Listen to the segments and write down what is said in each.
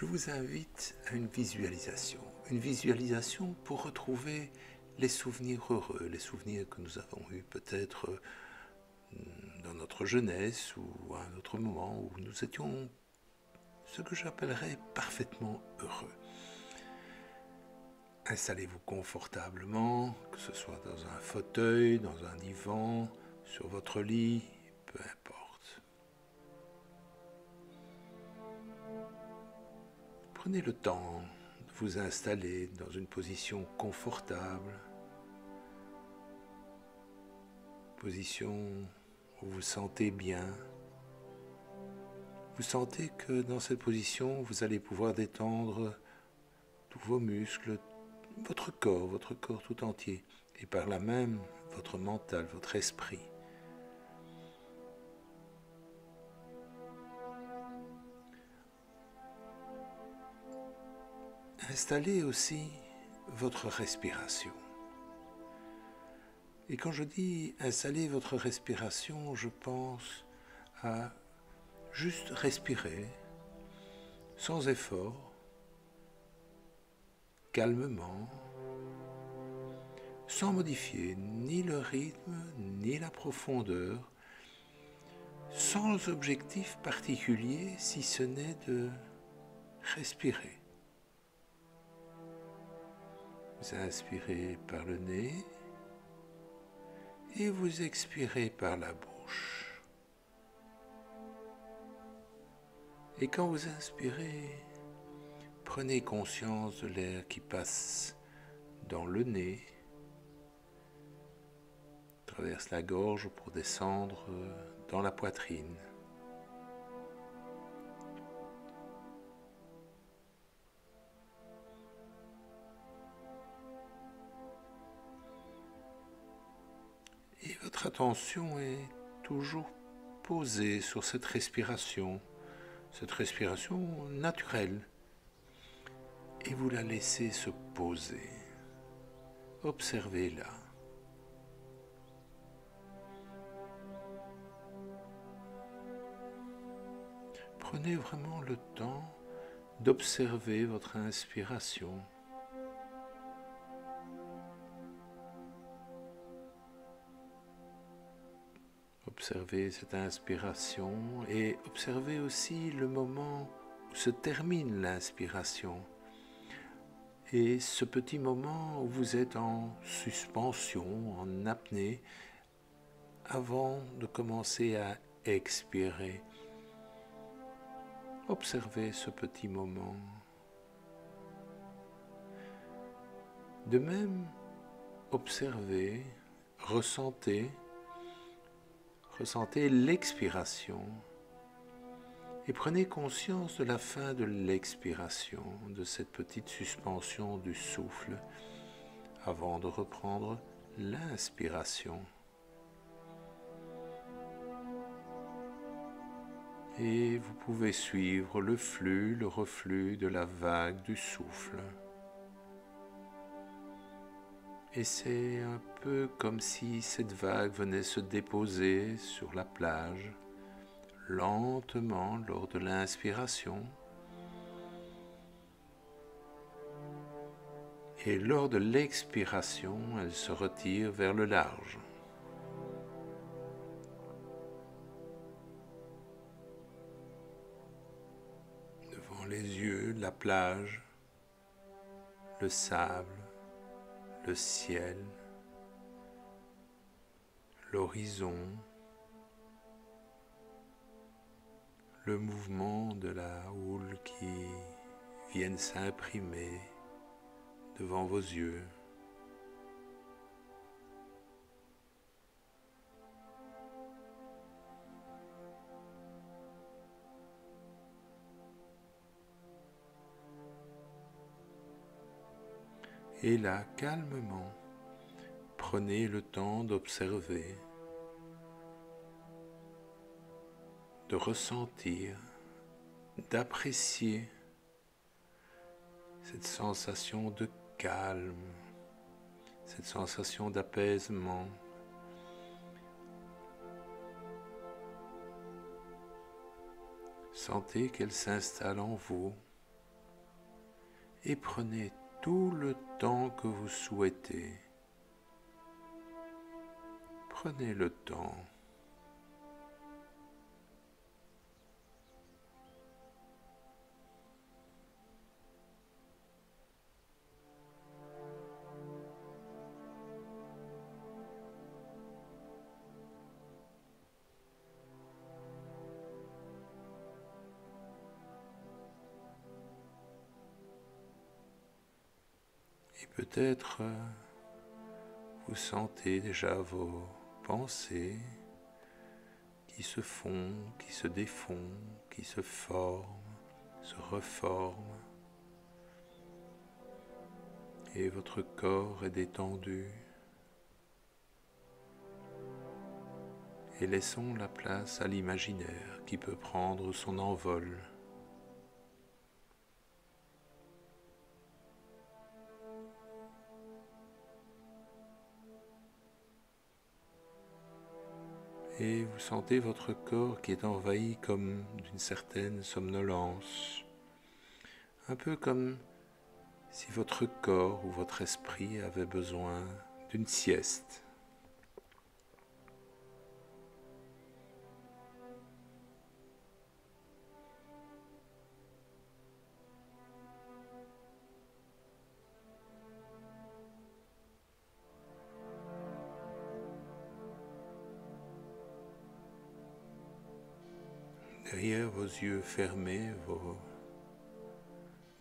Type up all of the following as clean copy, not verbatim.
je vous invite à une visualisation pour retrouver les souvenirs heureux, les souvenirs que nous avons eus peut-être dans notre jeunesse ou à un autre moment où nous étions ce que j'appellerais parfaitement heureux. Installez-vous confortablement, que ce soit dans un fauteuil, dans un divan, sur votre lit, peu importe. Prenez le temps de vous installer dans une position confortable, position où vous vous sentez bien. Vous sentez que dans cette position, vous allez pouvoir détendre tous vos muscles, votre corps tout entier, et par là même votre mental, votre esprit. Installez aussi votre respiration. Et quand je dis installer votre respiration, je pense à juste respirer, sans effort, calmement, sans modifier ni le rythme, ni la profondeur, sans objectif particulier si ce n'est de respirer. Vous inspirez par le nez et vous expirez par la bouche. Et quand vous inspirez, prenez conscience de l'air qui passe dans le nez, traverse la gorge pour descendre dans la poitrine. Et votre attention est toujours posée sur cette respiration naturelle. Et vous la laissez se poser. Observez-la. Prenez vraiment le temps d'observer votre inspiration. Observez cette inspiration et observez aussi le moment où se termine l'inspiration. Et ce petit moment où vous êtes en suspension, en apnée, avant de commencer à expirer. Observez ce petit moment. De même, observez, ressentez l'expiration et prenez conscience de la fin de l'expiration, de cette petite suspension du souffle avant de reprendre l'inspiration. Et vous pouvez suivre le flux, le reflux de la vague du souffle. Et c'est un peu comme si cette vague venait se déposer sur la plage, lentement lors de l'inspiration. Et lors de l'expiration, elle se retire vers le large. Devant les yeux, la plage, le sable, le ciel, l'horizon, le mouvement de la houle qui viennent s'imprimer devant vos yeux. Et là, calmement, prenez le temps d'observer, de ressentir, d'apprécier cette sensation de calme, cette sensation d'apaisement. Sentez qu'elle s'installe en vous et prenez tout le temps que vous souhaitez. Prenez le temps. Et peut-être vous sentez déjà vos pensées qui se font, qui se défont, qui se forment, se reforment. Et votre corps est détendu. Et laissons la place à l'imaginaire qui peut prendre son envol. Et vous sentez votre corps qui est envahi comme d'une certaine somnolence, un peu comme si votre corps ou votre esprit avait besoin d'une sieste. Derrière vos yeux fermés,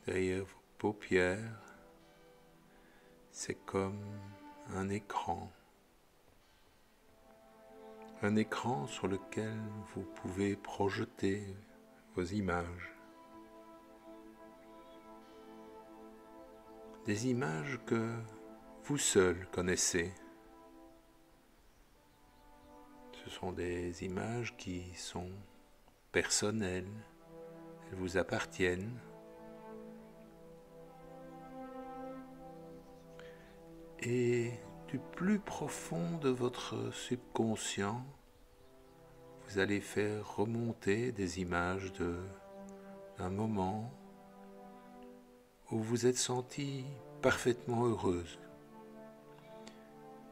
derrière vos paupières, c'est comme un écran sur lequel vous pouvez projeter vos images. Des images que vous seul connaissez. Ce sont des images qui sont personnelles, elles vous appartiennent. Et du plus profond de votre subconscient, vous allez faire remonter des images d'un moment où vous êtes senti parfaitement heureuse,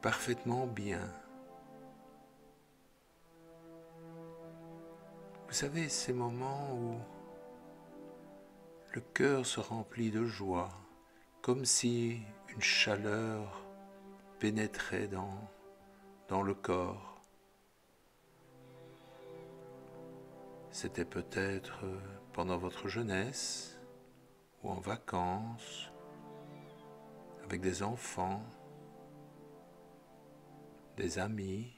parfaitement bien. Vous savez, ces moments où le cœur se remplit de joie, comme si une chaleur pénétrait dans le corps. C'était peut-être pendant votre jeunesse ou en vacances, avec des enfants, des amis,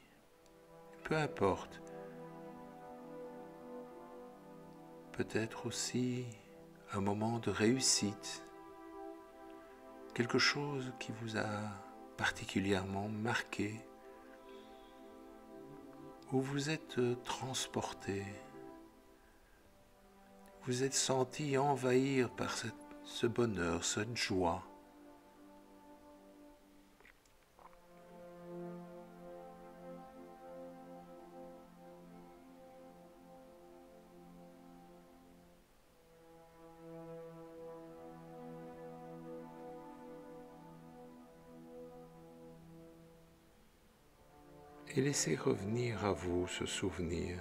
peu importe. Peut-être aussi un moment de réussite, quelque chose qui vous a particulièrement marqué, où vous êtes transporté, vous êtes senti envahir par ce bonheur, cette joie. Et laissez revenir à vous ce souvenir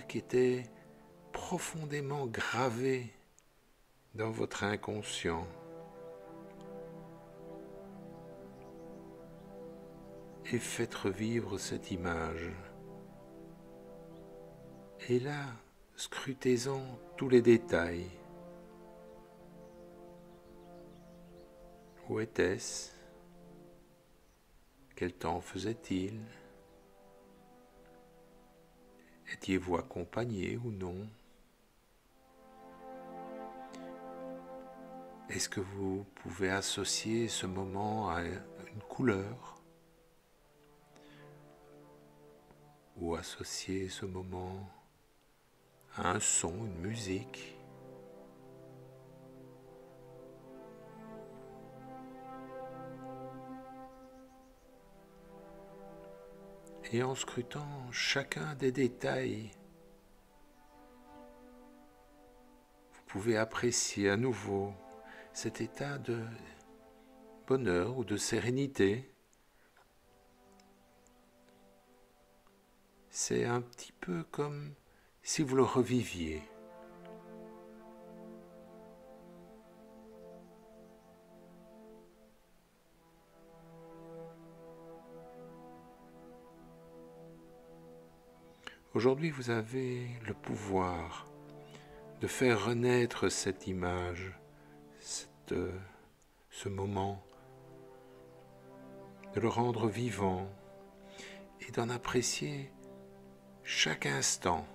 qui était profondément gravé dans votre inconscient. Et faites revivre cette image. Et là, scrutez-en tous les détails. Où était-ce ? Quel temps faisait-il ? Étiez-vous accompagné ou non ? Est-ce que vous pouvez associer ce moment à une couleur ? Ou associer ce moment à un son, une musique ? Et en scrutant chacun des détails, vous pouvez apprécier à nouveau cet état de bonheur ou de sérénité. C'est un petit peu comme si vous le reviviez. Aujourd'hui, vous avez le pouvoir de faire renaître cette image, ce moment, de le rendre vivant et d'en apprécier chaque instant.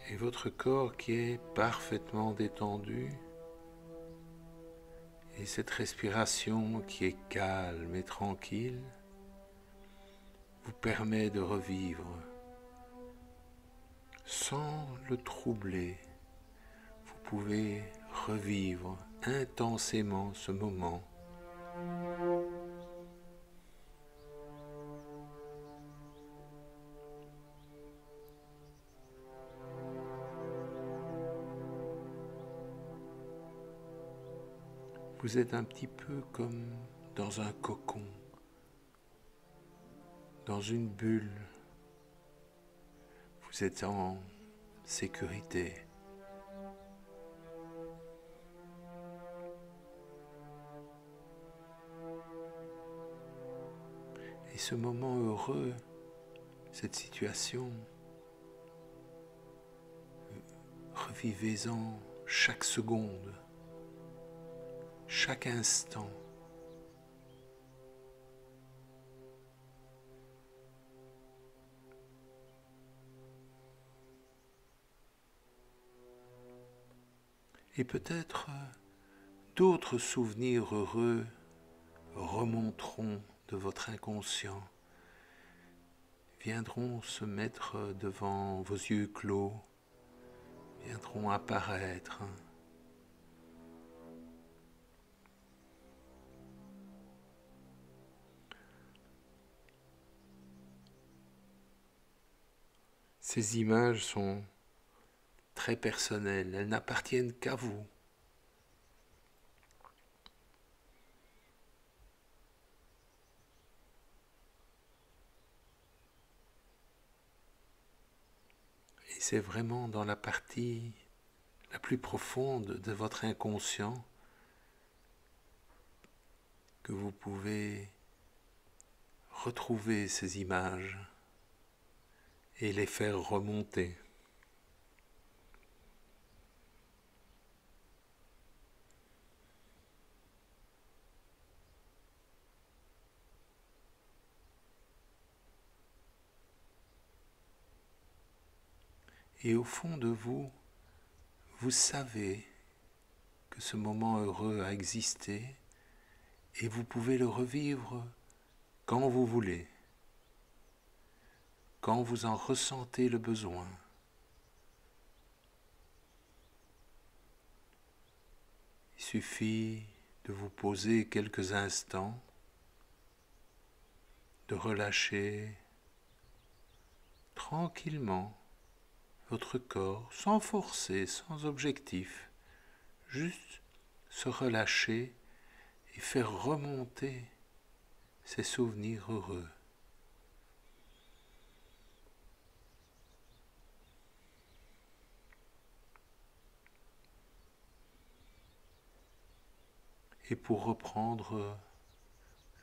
Et votre corps qui est parfaitement détendu, et cette respiration qui est calme et tranquille, vous permet de revivre sans le troubler. Vous pouvez revivre intensément ce moment. Vous êtes un petit peu comme dans un cocon, dans une bulle. Vous êtes en sécurité. Et ce moment heureux, cette situation, revivez-en chaque seconde, chaque instant. Et peut-être d'autres souvenirs heureux remonteront de votre inconscient, viendront se mettre devant vos yeux clos, viendront apparaître. Ces images sont très personnelles, elles n'appartiennent qu'à vous. Et c'est vraiment dans la partie la plus profonde de votre inconscient que vous pouvez retrouver ces images et les faire remonter. Et au fond de vous, vous savez que ce moment heureux a existé et vous pouvez le revivre quand vous voulez, quand vous en ressentez le besoin. Il suffit de vous poser quelques instants, de relâcher tranquillement votre corps, sans forcer, sans objectif, juste se relâcher et faire remonter ces souvenirs heureux. Et pour reprendre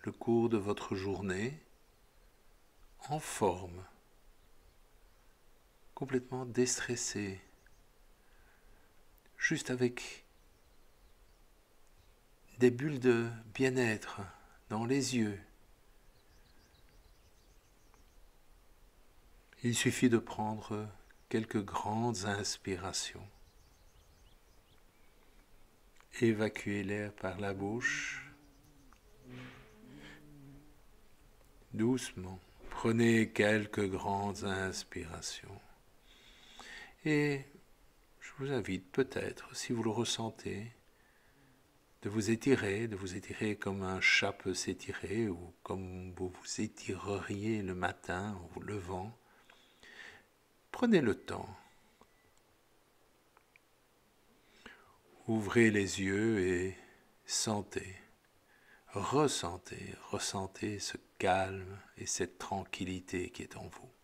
le cours de votre journée, en forme, complètement déstressé, juste avec des bulles de bien-être dans les yeux. Il suffit de prendre quelques grandes inspirations. Évacuez l'air par la bouche. Doucement, prenez quelques grandes inspirations. Et je vous invite peut-être, si vous le ressentez, de vous étirer comme un chat peut s'étirer ou comme vous vous étireriez le matin en vous levant. Prenez le temps. Ouvrez les yeux et sentez, ressentez ce calme et cette tranquillité qui est en vous.